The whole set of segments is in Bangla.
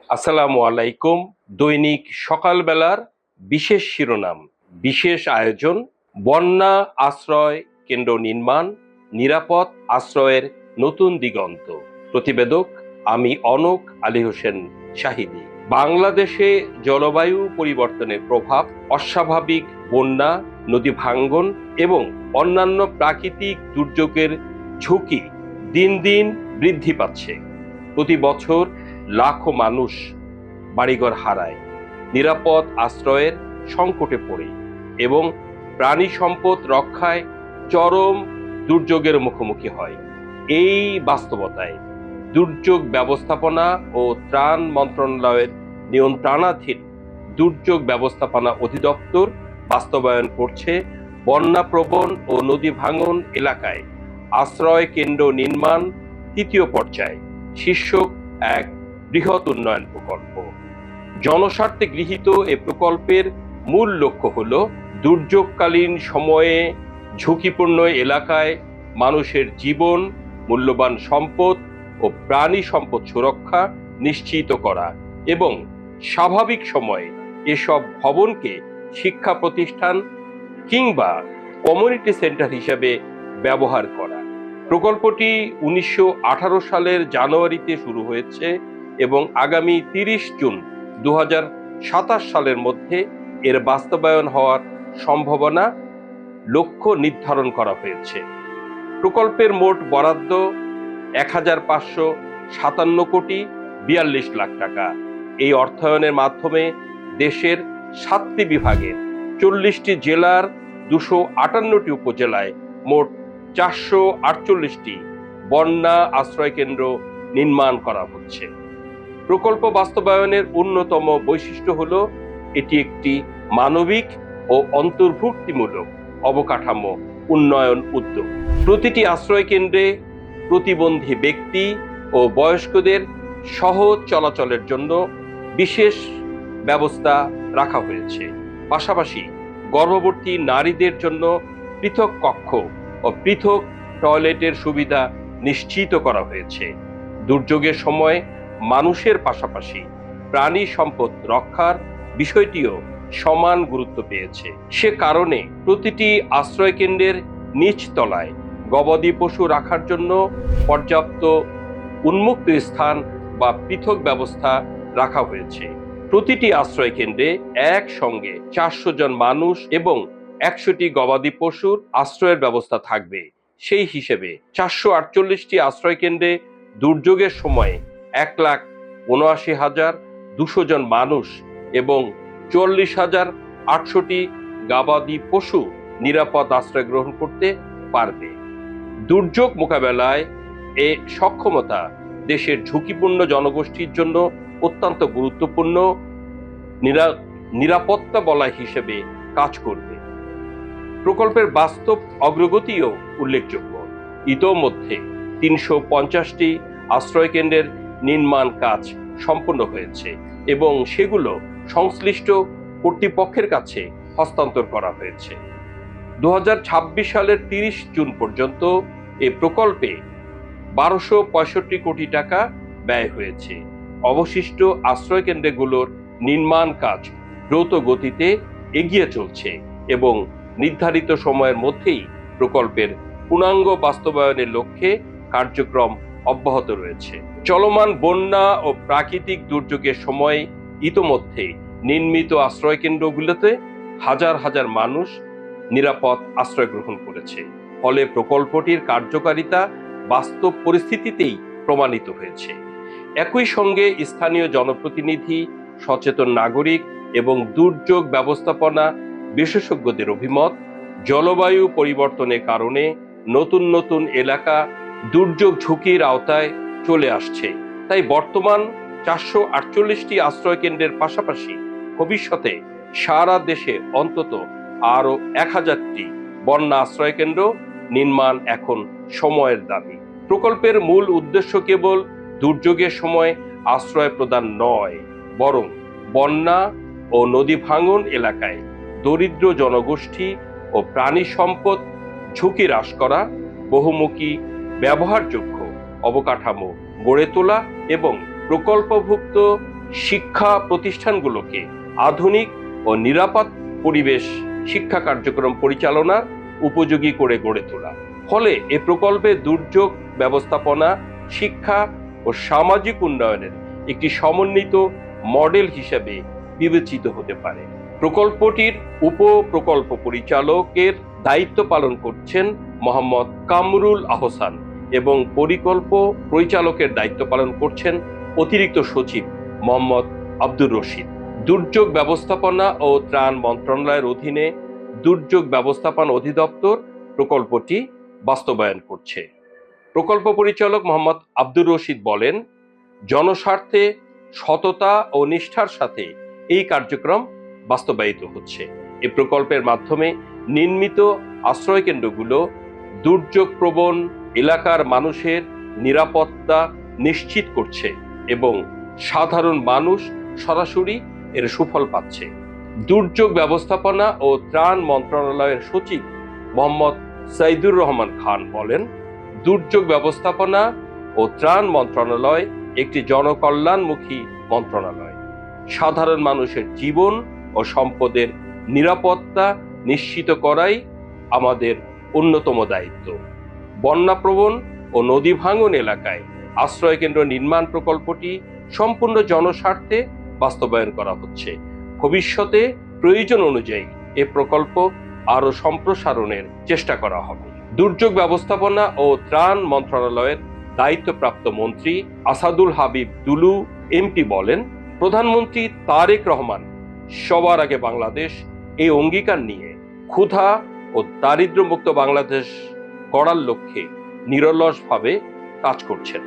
আসসালামু আলাইকুম। দৈনিক সকালবেলার বিশেষ শিরোনাম, বিশেষ আয়োজন, বন্যা আশ্রয় কেন্দ্র নির্মাণ, নিরাপদ আশ্রয়ের নতুন দিগন্ত। প্রতিবেদক আমি অনক আলী হোসেন শাহিদি। বাংলাদেশে জলবায়ু পরিবর্তনের প্রভাব, অস্বাভাবিক বন্যা, নদী ভাঙ্গন এবং অন্যান্য প্রাকৃতিক দুর্যোগের ঝুঁকি দিন দিন বৃদ্ধি পাচ্ছে। প্রতি বছর লাখো মানুষ বাড়িঘর হারায়, নিরাপদ আশ্রয়ের সংকটে পড়ে এবং প্রাণী সম্পদ রক্ষায় চরম দুর্যোগের মুখোমুখি হয়। এই বাস্তবতায় দুর্যোগ ব্যবস্থাপনা ও ত্রাণ মন্ত্রণালয়ের নিয়ন্ত্রণাধীন দুর্যোগ ব্যবস্থাপনা অধিদপ্তর বাস্তবায়ন করছে বন্যাপ্রবণ ও নদী ভাঙন এলাকায় আশ্রয় কেন্দ্র নির্মাণ তৃতীয় পর্যায়ে শীর্ষক এক বৃহৎ উন্নয়ন প্রকল্প। জনস্বার্থে গৃহীত এ প্রকল্পের মূল লক্ষ্য হল দুর্যোগকালীন সময়ে ঝুঁকিপূর্ণ এলাকায় মানুষের জীবন, মূল্যবান সম্পদ ও প্রাণী সম্পদ সুরক্ষা নিশ্চিত করা এবং স্বাভাবিক সময়ে এসব ভবনকে শিক্ষা প্রতিষ্ঠান কিংবা কমিউনিটি সেন্টার হিসেবে ব্যবহার করা। প্রকল্পটি 1918 সালের জানুয়ারিতে শুরু হয়েছে এবং আগামী 30 জুন 2027 সালের মধ্যে এর বাস্তবায়ন হওয়ার সম্ভাবনা লক্ষ্য নির্ধারণ করা হয়েছে। প্রকল্পের মোট বরাদ্দ 1557 কোটি 42 লাখ টাকা। এই অর্থায়নের মাধ্যমে দেশের 7টি বিভাগের 40টি জেলার 258টি উপজেলায় মোট 448টি বন্যা আশ্রয় কেন্দ্র নির্মাণ করা হচ্ছে। প্রকল্প বাস্তবায়নের অন্যতম বৈশিষ্ট্য হলো এটি একটি মানবিক ও অন্তর্ভুক্তিমূলক অবকাঠামো উন্নয়ন উদ্যোগ। প্রতিটি আশ্রয় কেন্দ্রে প্রতিবন্ধী ব্যক্তি ও বয়স্কদের সহজ চলাচলের জন্য বিশেষ ব্যবস্থা রাখা হয়েছে। পাশাপাশি গর্ভবতী নারীদের জন্য পৃথক কক্ষ ও পৃথক টয়লেটের সুবিধা নিশ্চিত করা হয়েছে। দুর্যোগের সময় মানুষের পাশাপাশি প্রাণী সম্পদ রক্ষার বিষয়টিও সমান গুরুত্ব পেয়েছে। সে কারণে প্রতিটি আশ্রয় কেন্দ্রের নিচ তলায় গবাদি পশু রাখার জন্য পর্যাপ্ত উন্মুক্ত স্থান বা পৃথক ব্যবস্থা রাখা হয়েছে। প্রতিটি আশ্রয় কেন্দ্রে একসঙ্গে 400 জন মানুষ এবং 100টি গবাদি পশুর আশ্রয়ের ব্যবস্থা থাকবে। সেই হিসেবে 448টি আশ্রয় কেন্দ্রে দুর্যোগের সময়ে 1,79,200 জন মানুষ এবং 40,800টি গবাদি পশু নিরাপদ আশ্রয় গ্রহণ করতে পারবে। দুর্যোগ মোকাবেলায় এ সক্ষমতা দেশের ঝুঁকিপূর্ণ জনগোষ্ঠীর জন্য অত্যন্ত গুরুত্বপূর্ণ নিরাপত্তা বলয় হিসেবে কাজ করবে। প্রকল্পের বাস্তব অগ্রগতিও উল্লেখযোগ্য। ইতোমধ্যে 350টি আশ্রয় কেন্দ্রের নির্মাণ কাজ সম্পন্ন হয়েছে এবং সেগুলো সংশ্লিষ্ট কর্তৃপক্ষের কাছে হস্তান্তর করা হয়েছে। 2026 সালের 30 জুন পর্যন্ত এই প্রকল্পে 1265 কোটি টাকা ব্যয় হয়েছে। অবশিষ্ট আশ্রয় কেন্দ্রগুলোর নির্মাণ কাজ দ্রুত গতিতে এগিয়ে চলছে এবং নির্ধারিত সময়ের মধ্যেই প্রকল্পের পূর্ণাঙ্গ বাস্তবায়নের লক্ষ্যে কার্যক্রম অব্যাহত রয়েছে। চলমান বন্যা ও প্রাকৃতিক দুর্যোগের সময় ইতোমধ্যে নির্মিত আশ্রয় কেন্দ্রগুলোতে হাজার হাজার মানুষ নিরাপদ আশ্রয় গ্রহণ করেছে। ফলে প্রকল্পটির কার্যকারিতা বাস্তব পরিস্থিতিতেই প্রমাণিত হয়েছে। একই সঙ্গে স্থানীয় জনপ্রতিনিধি, সচেতন নাগরিক এবং দুর্যোগ ব্যবস্থাপনা বিশেষজ্ঞদের অভিমত, জলবায়ু পরিবর্তনের কারণে নতুন নতুন এলাকা দুর্যোগ ঝুঁকির আওতায় চলে আসছে। তাই বর্তমান 448টি আশ্রয় কেন্দ্রের পাশাপাশি ভবিষ্যতে সারা দেশে অন্তত আরো 1000টি বন্যা আশ্রয় কেন্দ্র নির্মাণ এখন সময়ের দাবি। প্রকল্পের মূল উদ্দেশ্য কেবল দুর্যোগের সময় আশ্রয় প্রদান নয়, বরং বন্যা ও নদী ভাঙন এলাকায় দরিদ্র জনগোষ্ঠী ও প্রাণী সম্পদ ঝুঁকি হ্রাস করা, বহুমুখী ব্যবহারযোগ্য অবকাঠামো গড়ে তোলা এবং প্রকল্পভুক্ত শিক্ষা প্রতিষ্ঠানগুলোকে আধুনিক ও নিরাপদ পরিবেশ শিক্ষা কার্যক্রম পরিচালনার উপযোগী করে গড়ে তোলা। ফলে এ প্রকল্পে দুর্যোগ ব্যবস্থাপনা, শিক্ষা ও সামাজিক উন্নয়নের একটি সমন্বিত মডেল হিসেবে বিবেচিত হতে পারে। প্রকল্পটির উপপ্রকল্প পরিচালকের দায়িত্ব পালন করছেন মোহাম্মদ কামরুল আহসান এবং পরিকল্প পরিচালকের দায়িত্ব পালন করছেন অতিরিক্ত সচিব মোহাম্মদ আব্দুর রশিদ। দুর্যোগ ব্যবস্থাপনা ও ত্রাণ মন্ত্রণালয়ের অধীনে দুর্যোগ ব্যবস্থাপনা অধিদপ্তর প্রকল্পটি বাস্তবায়ন করছে। প্রকল্প পরিচালক মোহাম্মদ আব্দুর রশিদ বলেন, জনস্বার্থে সততা ও নিষ্ঠার সাথে এই কার্যক্রম বাস্তবায়িত হচ্ছে। এই প্রকল্পের মাধ্যমে নির্মিত আশ্রয়কেন্দ্রগুলো দুর্যোগ প্রবণ এলাকার মানুষের নিরাপত্তা নিশ্চিত করছে এবং সাধারণ মানুষ সরাসরি এর সুফল পাচ্ছে। দুর্যোগ ব্যবস্থাপনা ও ত্রাণ মন্ত্রণালয়ের সচিব মোহাম্মদ সাইদুর রহমান খান বলেন, দুর্যোগ ব্যবস্থাপনা ও ত্রাণ মন্ত্রণালয় একটি জনকল্যাণমুখী মন্ত্রণালয়। সাধারণ মানুষের জীবন ও সম্পদের নিরাপত্তা নিশ্চিত করাই আমাদের অন্যতম দায়িত্ব। বন্যাপ্রবণ ও নদী ভাঙন এলাকায় আশ্রয়কেন্দ্র নির্মাণ প্রকল্পটি সম্পূর্ণ জনস্বার্থে বাস্তবায়ন করা হচ্ছে। ভবিষ্যতে প্রয়োজন অনুযায়ী এ প্রকল্প আরও সম্প্রসারণের চেষ্টা করা হবে। দুর্যোগ ব্যবস্থাপনা ও ত্রাণ মন্ত্রণালয়ের দায়িত্বপ্রাপ্ত মন্ত্রী আসাদুল হাবিব দুলু এমপি বলেন, প্রধানমন্ত্রী তারেক রহমান সবার আগে বাংলাদেশ এই অঙ্গীকার নিয়ে ক্ষুধা ও দারিদ্র্যমুক্ত বাংলাদেশ গড়ার লক্ষ্যে নিরলসভাবে কাজ করছেন।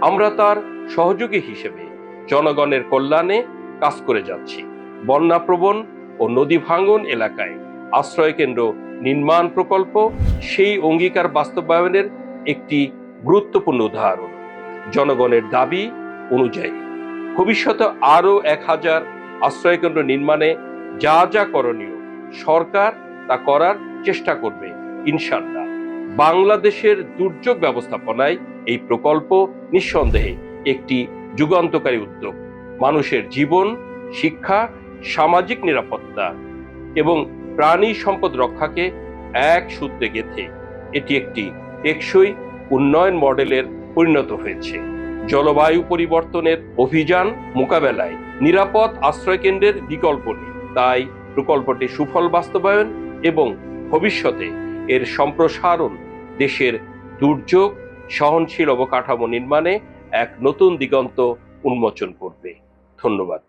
আমরা তার সহযোগী হিসেবে জনগণের কল্যাণে কাজ করে যাচ্ছি। বন্যাপ্রবণ ও নদী ভাঙন এলাকায় আশ্রয়কেন্দ্র নির্মাণ প্রকল্প সেই অঙ্গীকার বাস্তবায়নের একটি গুরুত্বপূর্ণ উদাহরণ। জনগণের দাবি অনুযায়ী ভবিষ্যতে আরও 1000 আশ্রয়কেন্দ্র নির্মাণে যা যা করণীয় সরকার তা করার চেষ্টা করবে ইনশাআল্লাহ। বাংলাদেশের দুর্যোগ ব্যবস্থাপনায় এই প্রকল্প নিঃসন্দেহে একটি যুগান্তকারী উদ্যোগ। মানুষের জীবন, শিক্ষা, সামাজিক নিরাপত্তা এবং প্রাণী সম্পদ রক্ষাকে এক সূত্রে গেঁথে এটি একটি টেকসই উন্নয়ন মডেলের পরিণত হয়েছে। জলবায়ু পরিবর্তনের অভিযান মোকাবেলায় নিরাপদ আশ্রয়কেন্দ্রের বিকল্প নেই। তাই প্রকল্পটি সুফল বাস্তবায়ন এবং ভবিষ্যতে এর সম্প্রসারণ দেশের দুর্যোগ সহনশীল অবকাঠামো নির্মাণে এক নতুন দিগন্ত উন্মোচন করবে। ধন্যবাদ।